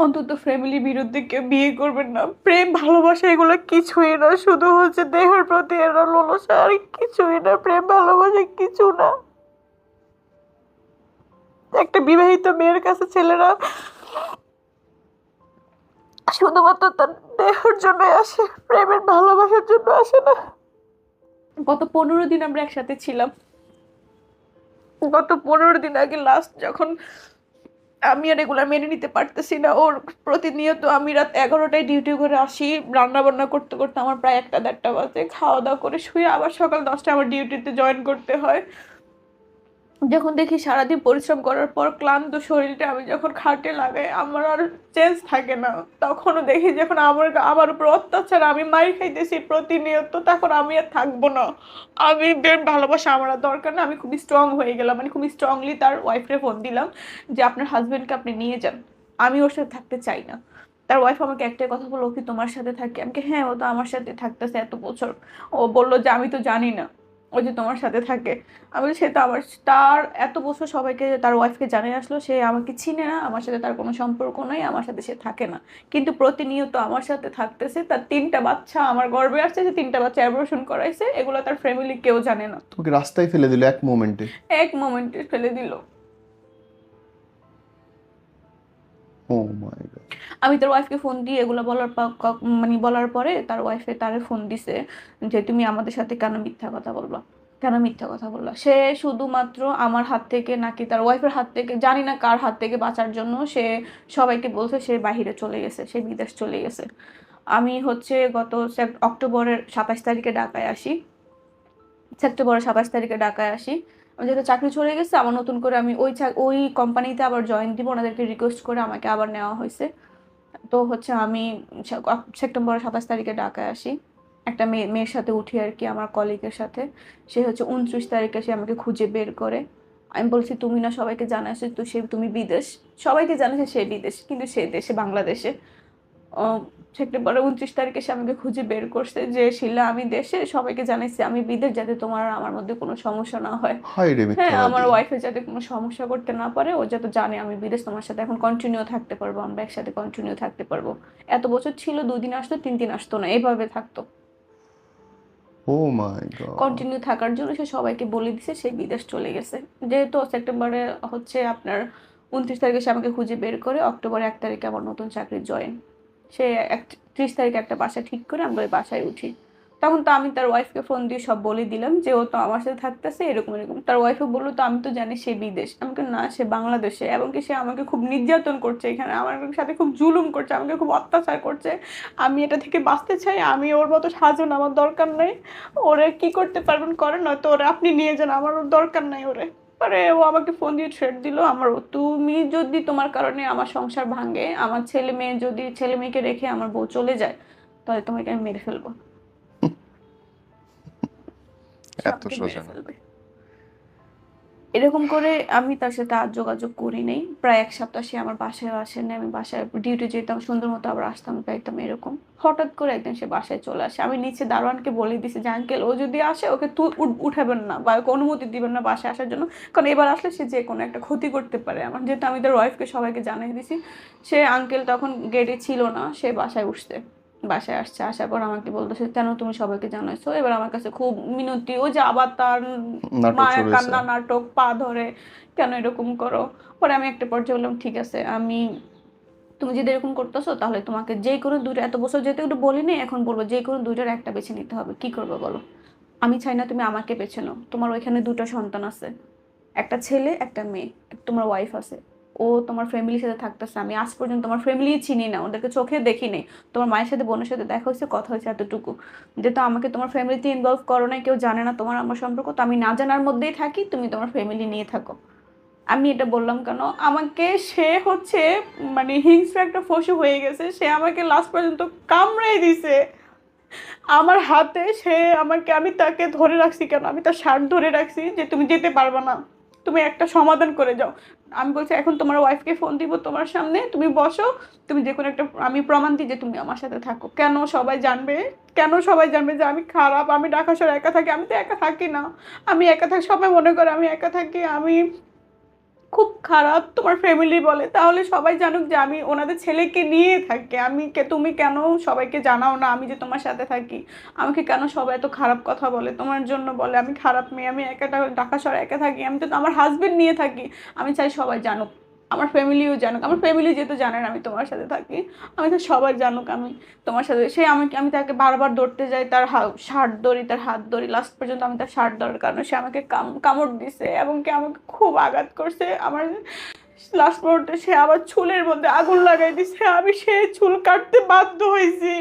অন্তত ফ্যামিলি বিরুদ্ধে কেউ বিয়ে করবেন না। প্রেম ভালোবাসা এগুলো কিছুই না, শুধু হচ্ছে দেহের প্রতি এরা লালসা, আর কিছুই না। প্রেম ভালোবাসা কিছু না। একটা বিবাহিত মেয়ের কাছে ছেলেরা শুধুমাত্র তার দেহের জন্য আসে, প্রেমের ভালোবাসার জন্য আসে না। গত 15 দিন আমরা একসাথে ছিলাম। গত 15 দিন আগে লাস্ট যখন আমি আর এগুলা মেনে নিতে পারতেছি না, ওর প্রতিনিয়ত আমি রাত 11টায় ডিউটি করে আসি, রান্না বান্না করতে করতে আমার প্রায় 1টা 1:30 বাজে, খাওয়া দাওয়া করে শুয়ে আবার সকাল 10টায় আমার ডিউটিতে জয়েন করতে হয়। যখন দেখি সারাদিন পরিশ্রম করার পর ক্লান্ত শরীরটা আমি যখন খাটে লাগাই, আমার আর চেঞ্জ থাকে না। তখনও দেখি যখন আমার উপর অত্যাচার, আমি মাই খাইতেছি প্রতিনিয়ত, তখন আমি আর থাকবো না। আমি ভালোবাসা আমার আর দরকার না। আমি খুবই স্ট্রং হয়ে গেলাম, মানে খুবই স্ট্রংলি তার ওয়াইফকে ফোন দিলাম যে আপনার হাজবেন্ডকে আপনি নিয়ে যান, আমি ওর সাথে থাকতে চাই না। তার ওয়াইফ আমাকে একটাই কথা বললো, ও কি তোমার সাথে থাকে? আমি হ্যাঁ, ও তো আমার সাথে থাকতেছে এত বছর। ও বললো যে আমি তো জানি না ও যে তোমার সাথে থাকে। আমি বলি, সে তো আমার, তার এত বছর সবাইকে, তার ওয়াইফকে জানিয়ে আসলো সে আমাকে চিনে না, আমার সাথে তার কোনো সম্পর্ক নাই, আমার সাথে সে থাকে না, কিন্তু প্রতিনিয়ত আমার সাথে থাকতেছে। তার 3টা বাচ্চা আমার গর্ভে আসছে, সে 3টা বাচ্চা অ্যাবর্শন করাইছে, এগুলো তার ফ্যামিলি কেউ জানে না। তোকে রাস্তায় ফেলে দিল এক মোমেন্টে। এক মোমেন্টে ফেলে দিল। ও মাই গড। আমি তার ওয়াইফকে ফোন দিয়ে এগুলো মানে বলার পরে তার ওয়াইফে তারে ফোন দিছে যে তুমি আমাদের সাথে কেন মিথ্যা কথা বলবা, কেন মিথ্যা কথা বললা। সে শুধুমাত্র আমার হাত থেকে নাকি তার ওয়াইফের হাত থেকে, জানি না কার হাত থেকে বাঁচার জন্য সে সবাইকে বলছে সে বাহিরে চলে গেছে, সে বিদেশ চলে গেছে। আমি হচ্ছে গত অক্টোবরের 27 তারিখে ঢাকায় আসি, সেপ্টেম্বরের 27 তারিখে ঢাকায় আসি। আমার যেহেতু চাকরি চলে গেছে, আমার নতুন করে আমি ওই কোম্পানিতে আবার জয়েন দিব, ওনাদেরকে রিকোয়েস্ট করে আমাকে আবার নেওয়া হয়েছে। তো হচ্ছে আমি সেপ্টেম্বরের 27 তারিখে ঢাকায় আসি, একটা মেয়ের সাথে উঠি আর কি, আমার কলিগের সাথে। সে হচ্ছে 29 তারিখে সে আমাকে খুঁজে বের করে। আমি বলছি তুমি না সবাইকে জানাইছো তো তুমি বিদেশ, সবাইকে জানাইছে সে বিদেশ, কিন্তু সে দেশে বাংলাদেশে। সেপ্টেম্বরের 29 তারিখে সে আমাকে খুঁজে বের করছে যে শিলা আমি দেশে, সবাইকে জানাইছি আমি বিদেশ, যাতে তোমার আর আমার মধ্যে কোনো সমস্যা না হয়। হাই রে হ্যাঁ, আমার মিথ্যাবাদী। ওয়াইফের যাতে কোনো সমস্যা করতে না পারে, ও যাতে জানে আমি বিদেশ, তোমার সাথে এখন কন্টিনিউ থাকতে পারবো, আমরা একসাথে কন্টিনিউ থাকতে পারবো। এত বছর ছিল, 2 দিন আসতো 3 দিন আসতো না, এভাবে থাকতো। ও মাই গড। কন্টিনিউ থাকার জন্য সে সবাইকে বলে দিছে সে বিদেশ চলে গেছে। যেহেতু সেপ্টেম্বরে হচ্ছে আপনার 29 তারিখে সে আমাকে খুঁজে বের করে, অক্টোবর 1 তারিখে আমার নতুন চাকরির জয়েন। সে 30 তারিখে একটা বাসা ঠিক করে আমরা ওই বাসায় উঠি। তখন তো আমি তার ওয়াইফকে ফোন দিয়ে সব বলে দিলাম যে ও তো আমার সাথে থাকতেছে এরকম এরকম। তার ওয়াইফও বললো তো আমি তো জানি সে বিদেশ। আমাকে না, সে বাংলাদেশে, এবং কি সে আমাকে খুব নির্যাতন করছে এখানে, আমার সাথে খুব জুলুম করছে, আমাকে খুব অত্যাচার করছে। আমি এটা থেকে বাঁচতে চাই, আমি ওর মতো সাজন আমার দরকার নেই। ওরে কি করতে পারবেন করেন, নয়তো ওরে আপনি নিয়ে যান, আমার ওর দরকার নাই ওরে। পরে ও আমাকে ফোন দিয়ে থ্রেট দিল, আমার তুমি যদি তোমার কারণে আমার সংসার ভাঙে, আমার ছেলে মেয়ে যদি, ছেলে মেয়েকে রেখে আমার বউ চলে যায়, তাহলে তোমাকে আমি মেরে ফেলবো, এত সবকে মেরে সোজা না। ফেলবে। এরকম করে আমি তার সাথে আর যোগাযোগ করি নাই প্রায় 1 সপ্তাহ। সে আমার বাসায় আসেনি, আমি বাসায় ডিউটি যেতাম, সুন্দর মতো আবার আসতাম পাইতাম এরকম। হঠাৎ করে একদিন সে বাসায় চলে আসে। আমি নিচে দারোয়ানকে বলে দিছি যে আঙ্কেল ও যদি আসে ওকে উঠাবেন না বা ওকে অনুমতি দিবেন না বাসায় আসার জন্য, কারণ এবার আসলে সে যে কোনো একটা ক্ষতি করতে পারে আমার। যেহেতু আমি তার ওয়াইফকে সবাইকে জানিয়ে দিছি। সে আঙ্কেল তখন গেটে ছিল না, সে বাসায় উঠছে, বাসায় আসছে। আসার পর আমাকে বলতেছে কেন তুমি সবাইকে জানাইছো। এবার আমার কাছে খুব মিনতি, ও যে আবার তার নাটক মায়ের শুরু হয়েছে। কান্না নাটক, পা ধরে কেন এরকম করো। পরে আমি একটা পর্যায়ে বললাম ঠিক আছে, আমি, তুমি যদি এরকম করতেছো তাহলে তোমাকে যে কোনো দুইটা, এত বছর যেহেতু একটু বলিনি, এখন বলবো যে কোনো দুইটার একটা বেছে নিতে হবে, কি করবে বলো। আমি চাই না তুমি আমাকে বেছে নাও, তোমার ওইখানে 2টা সন্তান আছে, একটা ছেলে একটা মেয়ে, তোমার ওয়াইফ আছে, ও তোমার ফ্যামিলির সাথে থাকতেছে। আমি আজ পর্যন্ত তোমার ফ্যামিলি চিনি না, ওদেরকে চোখে দেখি নেই। তোমার মায়ের সাথে বোনের সাথে দেখা হয়েছে, কথা হয়েছে এতটুকু। যেহেতু আমাকে তোমার ফ্যামিলিতে ইনভলভ করো নাই, কেউ জানে না তোমার আমার সম্পর্ক, তো আমি না জানার মধ্যেই থাকি, তুমি তোমার ফ্যামিলি নিয়ে থাকো। আমি এটা বললাম কেন, আমাকে সে হচ্ছে মানে হিংস্র একটা পশু হয়ে গেছে, সে আমাকে লাস্ট পর্যন্ত কামড়াই দিছে আমার হাতে। সে আমাকে, আমি তাকে ধরে রাখছি কেন, আমি তার শার্ট ধরে রাখছি যে তুমি যেতে পারবে না, তুমি একটা সমাধান করে যাও। আমি বলছি এখন তোমার ওয়াইফকে ফোন দিব তোমার সামনে, তুমি বসো, তুমি যে কোনো একটা, আমি প্রমাণ দিই যে তুমি আমার সাথে থাকো। কেন সবাই জানবে, কেন সবাই জানবে যে আমি খারাপ, আমি ঢাকা শহরে একা থাকি। আমি তো একা থাকি না, আমি একা থাকি, সবাই মনে করে আমি একা থাকি। আমি খুব খারাপ তোমার ফ্যামিলি বলে, তাহলে সবাই জানুক যে আমি ওনাদের ছেলেকে নিয়ে থাকি। তুমি কেন সবাইকে জানাও না আমি যে তোমার সাথে থাকি? আমাকে কেন সবাই এত খারাপ কথা বলে তোমার জন্য, বলে আমি খারাপ মেয়ে, আমি ঢাকা শহরে একা থাকি, আমি তো আমার হাজবেন্ড নিয়ে থাকি। আমি চাই সবাই জানুক, আমার ফ্যামিলিও জানুক। আমার ফ্যামিলি যেহেতু জানেন আমি তোমার সাথে থাকি, আমি তো সবাই জানুক আমি তোমার সাথে। সে আমি তাকে বারবার ধরতে যাই, তার শার্ট ধরি, তার হাত ধরি, লাস্ট পর্যন্ত আমি তার শার্ট ধরার কারণে সে আমাকে কামড় দিছে এবং কি আমাকে খুব আঘাত করছে। আমার লাস্ট মুহূর্তে সে আবার চুলের মধ্যে আগুন লাগাই দিছে, আমি সেই চুল কাটতে বাধ্য হয়েছি।